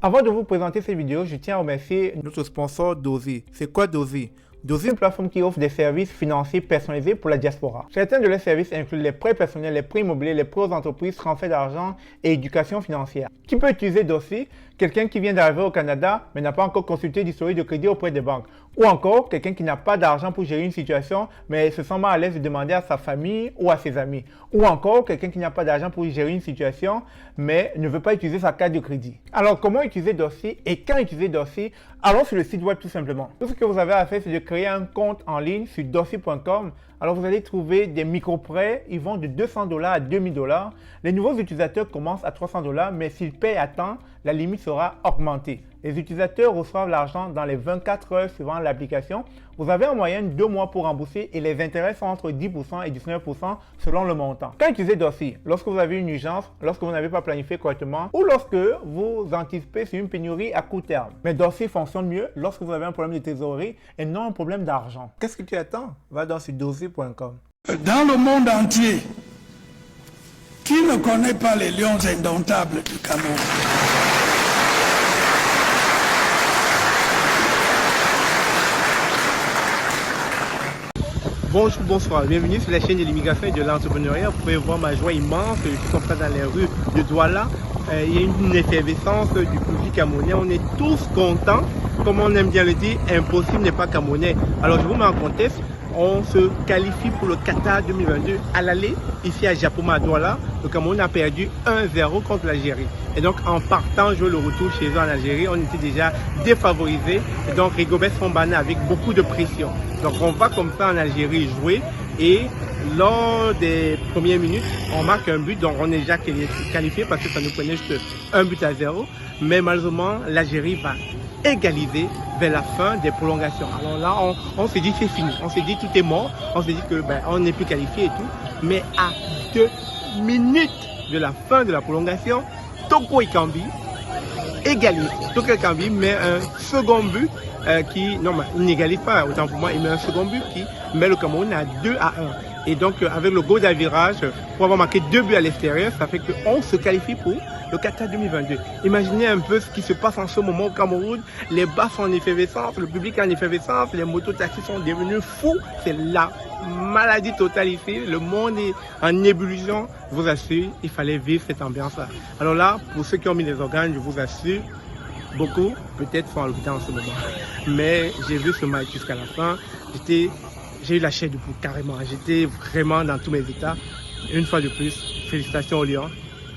Avant de vous présenter cette vidéo, je tiens à remercier notre sponsor Dozy. C'est quoi Dozy? Dozy est une plateforme qui offre des services financiers personnalisés pour la diaspora. Certains de leurs services incluent les prêts personnels, les prêts immobiliers, les prêts aux entreprises, transferts d'argent et éducation financière. Qui peut utiliser Dozy? Quelqu'un qui vient d'arriver au Canada mais n'a pas encore consulté d'historique de crédit auprès des banques. Ou encore quelqu'un qui n'a pas d'argent pour gérer une situation mais se sent mal à l'aise de demander à sa famille ou à ses amis. Ou encore quelqu'un qui n'a pas d'argent pour gérer une situation mais ne veut pas utiliser sa carte de crédit. Alors comment utiliser Dozy et quand utiliser Dozy? Allons sur le site web tout simplement. Tout ce que vous avez à faire c'est de créer un compte en ligne sur dozy.com. Alors vous allez trouver des micro-prêts, ils vont de $200 à $2000. Les nouveaux utilisateurs commencent à $300 mais s'ils payent à temps, la limite sera augmentée. Les utilisateurs reçoivent l'argent dans les 24 heures suivant l'application. Vous avez en moyenne 2 mois pour rembourser et les intérêts sont entre 10% et 19% selon le montant. Quand utiliser Dozy? Lorsque vous avez une urgence, lorsque vous n'avez pas planifié correctement ou lorsque vous anticipez sur une pénurie à court terme. Mais Dozy fonctionne mieux lorsque vous avez un problème de trésorerie et non un problème d'argent. Qu'est-ce que tu attends? Va dans sur dozy.com. Dans le monde entier, qui ne connaît pas les lions indomptables du Cameroun? Bonjour, bonsoir, bienvenue sur la chaîne de l'immigration et de l'entrepreneuriat. Vous pouvez voir ma joie immense, je suis comme ça dans les rues de Douala. Il y a une effervescence du public camerounais, on est tous contents, comme on aime bien le dire, impossible n'est pas camerounais. Alors je vous mets en contexte, on se qualifie pour le Qatar 2022 à l'aller, ici à Japoma à Douala. Le Cameroun a perdu 1-0 contre l'Algérie. Et donc en partant jouer le retour chez eux en Algérie, on était déjà défavorisés. Et donc Rigobert Sambana avec beaucoup de pression. Donc on va comme ça en Algérie jouer et lors des premières minutes, on marque un but, donc on est déjà qualifié parce que ça nous prenait juste 1-0. Mais malheureusement, l'Algérie va égaliser vers la fin des prolongations. Alors là, on se dit c'est fini, on se dit tout est mort, on se dit que on n'est plus qualifié et tout. Mais à 2 minutes de la fin de la prolongation, Toko Ekambi égalise. Toko Ekambi met un second but qui, non, il n'égalise pas, autant pour moi, il met un second but qui met le Cameroun à 2-1. Et donc, avec le goal d'avirage, pour avoir marqué 2 buts à l'extérieur, ça fait qu'on se qualifie pour le Qatar 2022. Imaginez un peu ce qui se passe en ce moment au Cameroun. Les bars sont en effervescence, le public est en effervescence, les mototaxis sont devenus fous. C'est la maladie totale ici. Le monde est en ébullition. Je vous assure, il fallait vivre cette ambiance-là. Alors là, pour ceux qui ont mis les organes, je vous assure, beaucoup peut-être sont à l'hôpital en ce moment. Mais j'ai vu ce match jusqu'à la fin. J'ai eu la chair du bout carrément. J'étais vraiment dans tous mes états. Une fois de plus, félicitations aux Lions.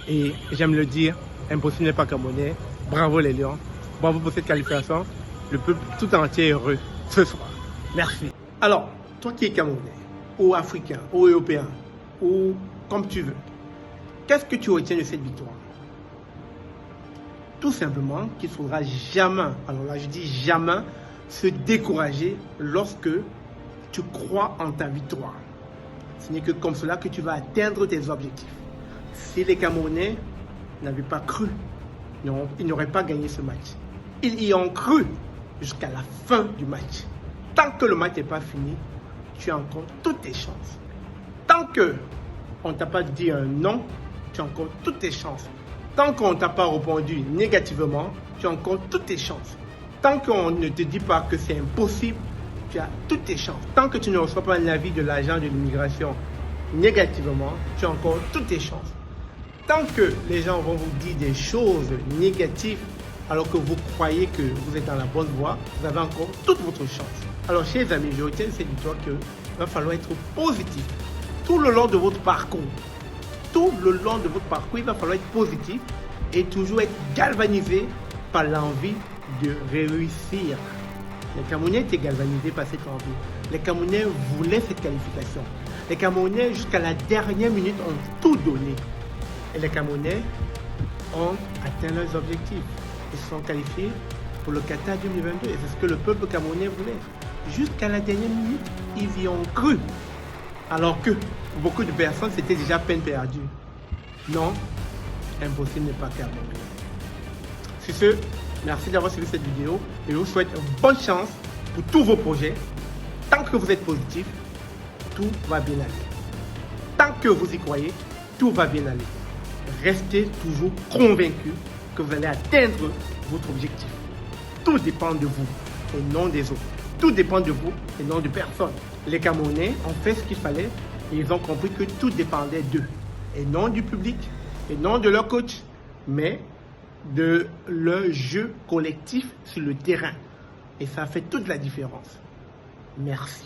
Et j'aime le dire, impossible n'est pas camerounais. Bravo les Lions. Bravo pour cette qualification. Le peuple tout entier est heureux ce soir. Merci. Alors, toi qui es camerounais, ou africain, ou européen, ou comme tu veux, qu'est-ce que tu retiens de cette victoire? Tout simplement qu'il ne faudra jamais, alors là je dis jamais, se décourager lorsque tu crois en ta victoire. Ce n'est que comme cela que tu vas atteindre tes objectifs. Si les Camerounais n'avaient pas cru, ils n'auraient pas gagné ce match. Ils y ont cru jusqu'à la fin du match. Tant que le match n'est pas fini, tu as encore toutes tes chances. Tant qu'on ne t'a pas dit un non, tu as encore toutes tes chances. Tant qu'on ne t'a pas répondu négativement, tu as encore toutes tes chances. Tant qu'on ne te dit pas que c'est impossible, tu as toutes tes chances. Tant que tu ne reçois pas un avis de l'agent de l'immigration négativement, tu as encore toutes tes chances. Tant que les gens vont vous dire des choses négatives alors que vous croyez que vous êtes dans la bonne voie, vous avez encore toute votre chance. Alors, chers amis, je retiens de cette victoire qu'il va falloir être positif tout le long de votre parcours. Tout le long de votre parcours, il va falloir être positif et toujours être galvanisé par l'envie de réussir. Les Camerounais étaient galvanisés par cette envie. Les Camerounais voulaient cette qualification. Les Camerounais, jusqu'à la dernière minute, ont tout donné. Et les Camerounais ont atteint leurs objectifs. Ils sont qualifiés pour le Qatar 2022. Et c'est ce que le peuple camerounais voulait. Jusqu'à la dernière minute, ils y ont cru. Alors que pour beaucoup de personnes, c'était déjà peine perdue. Non, impossible n'est pas terminé. Sur ce, merci d'avoir suivi cette vidéo et je vous souhaite bonne chance pour tous vos projets. Tant que vous êtes positif, tout va bien aller. Tant que vous y croyez, tout va bien aller. Restez toujours convaincus que vous allez atteindre votre objectif. Tout dépend de vous et non des autres. Tout dépend de vous et non de personne. Les Camerounais ont fait ce qu'il fallait et ils ont compris que tout dépendait d'eux. Et non du public, et non de leur coach, mais de leur jeu collectif sur le terrain. Et ça fait toute la différence. Merci.